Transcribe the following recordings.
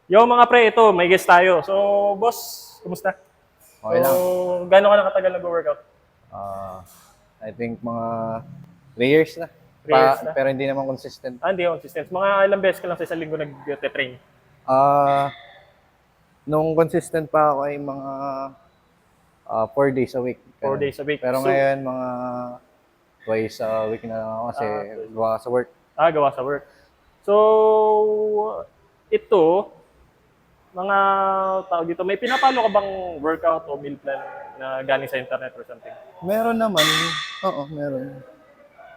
Yo mga pre, ito, may guest tayo. So, boss, kumusta? Okay lang. Gano'n ka nakatagal nag-workout? Ah, I think mga 3 years na. 3 years na? Pero hindi naman consistent. Hindi ako consistent. Mga ilang beses ka lang sa isang linggo nag-train? Ah, nung consistent pa ako ay mga 4 days a week. 4 days a week. Pero So, ngayon mga twice a week na lang ako kasi gawa sa work. gawa sa work. So, ito, mga tao dito, may pinapalo ka bang workout o meal plan na galing sa internet or something? Meron naman. Oo, meron.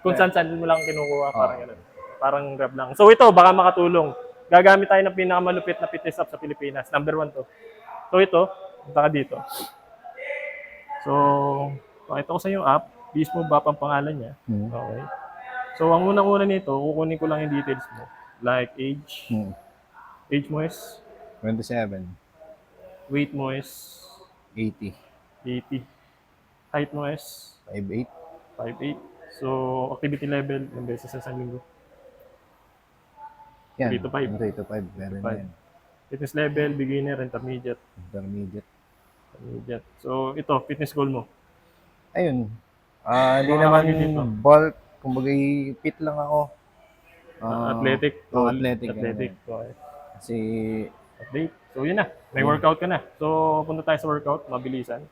Kung saan-saan mo lang kinukuha, parang Oo. gano'n. Parang grab lang. So ito, baka makatulong. Gagamit tayo ng pinakamalupit na fitness app sa Pilipinas. Number 1 to. So ito, punta ka dito. So, pakita ko sa yung app. Mismo ba ang pangalan niya? Okay. So, ang unang-una nito, kukunin ko lang yung details mo. Like age. Hmm. Age mo is, 27, weight mo is 80, 80. Height mo is 58. 5'8". So, activity level, ng beses sa isang linggo. Yan. 3 to 5. 3 to 5. Meron na 5. yan. Fitness level, beginner, intermediate. Intermediate. Intermediate. So, ito, fitness goal mo. Ayun. Hindi Mga naman kagid dito. bulk. Kumbaga fit lang ako. Athletic. Athletic. Athletic. Ganun. Okay. Kasi, Athlete. So, yun na. May workout ka na. So, punta tayo sa workout. Mabilisan.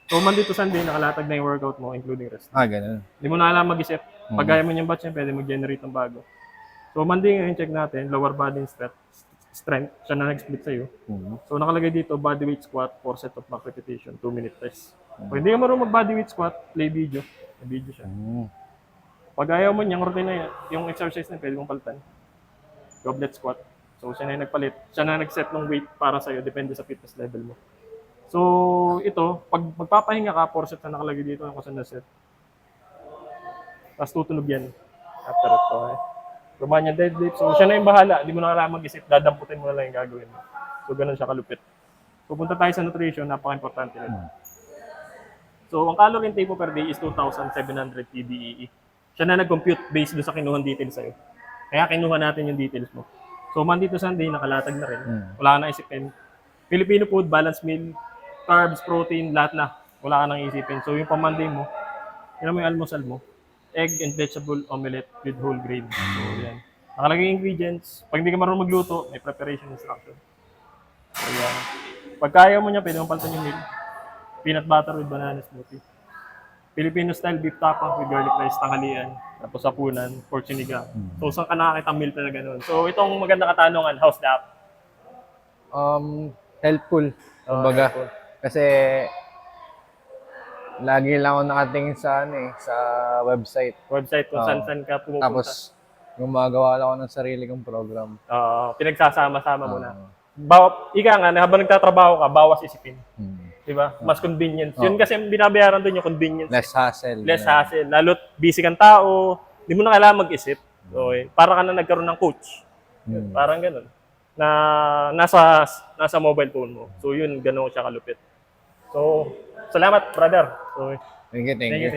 So, Monday to Sunday, nakalatag na yung workout mo, including rest. ganun. Hindi mo na alam mag-isip. Pag gaya mo yung batch niya, pwede mag-generate ng bago. So, Monday ngayon, check natin. Lower body strength. Siya na nag-split sa'yo. So, nakalagay dito, bodyweight squat, 4 set of back repetition, 2-minute rest. Kung hindi ka marunong mag-bodyweight squat, play video. May video siya. Pag ayaw mo niyang routine na yan, yung exercise na pwede mong palitan. Goblet squat. So, siya na yung nagpalit. Siya na nag-set ng weight para sa'yo, depende sa fitness level mo. So, ito, pag magpapahinga ka, 4 sets na nakalagay dito ng kusan na set. Tapos tutunog yan. After it, okay. Romanian deadlift. So, siya na yung bahala. Hindi mo na kailangan mag-isip. Dadamputin mo na lang yung gagawin mo. So, ganun siya kalupit. Pupunta tayo sa nutrition. Napaka-importante na. So, ang calorie intake mo per day is 2,700 TDEE. Siya na nag-compute based doon sa kinuhang details sa'yo. Kaya kinuha natin yung details mo. So, Monday to Sunday, nakalatag na rin. Wala ka nang isipin. Filipino food, balanced meal, carbs, protein, lahat na. Wala ka nang isipin. So, yung pang-Monday mo, yun mo yung almusal mo. Egg and vegetable omelette with whole grain. So, yan. Nakalagay yung ingredients. Pag hindi ka marunong magluto, may preparation instruction. So, yan. Pag kaya mo niya, pwede mong palitan yung meal. Peanut butter with banana smoothie. Filipino style beef tapa with garlic rice, tanghalian. Tapos hapunan, pork sinigang. So, saan ka nakakita meal na gano'n? So, itong maganda katanungan, how's the app? Helpful. Kumbaga. Helpful. Kasi, lagi lang ako nakatingin sa, sa website. Website kung saan ka pumupunta. Tapos, gumagawa lang ako ng sarili kong program. Pinagsasama-sama mo na. Ika nga, habang nagtatrabaho ka, bawas isipin. Diba? Mas convenience. Yun kasi ang binabayaran doon yung convenience. Less hassle. Less hassle. Lalo't busy kang tao, hindi mo na kailangan mag-isip. Okay. Para ka na nagkaroon ng coach. Parang ganun. Na nasa mobile phone mo. So yun, ganun siya kalupit. So, salamat, brother. So, Thank you. thank you.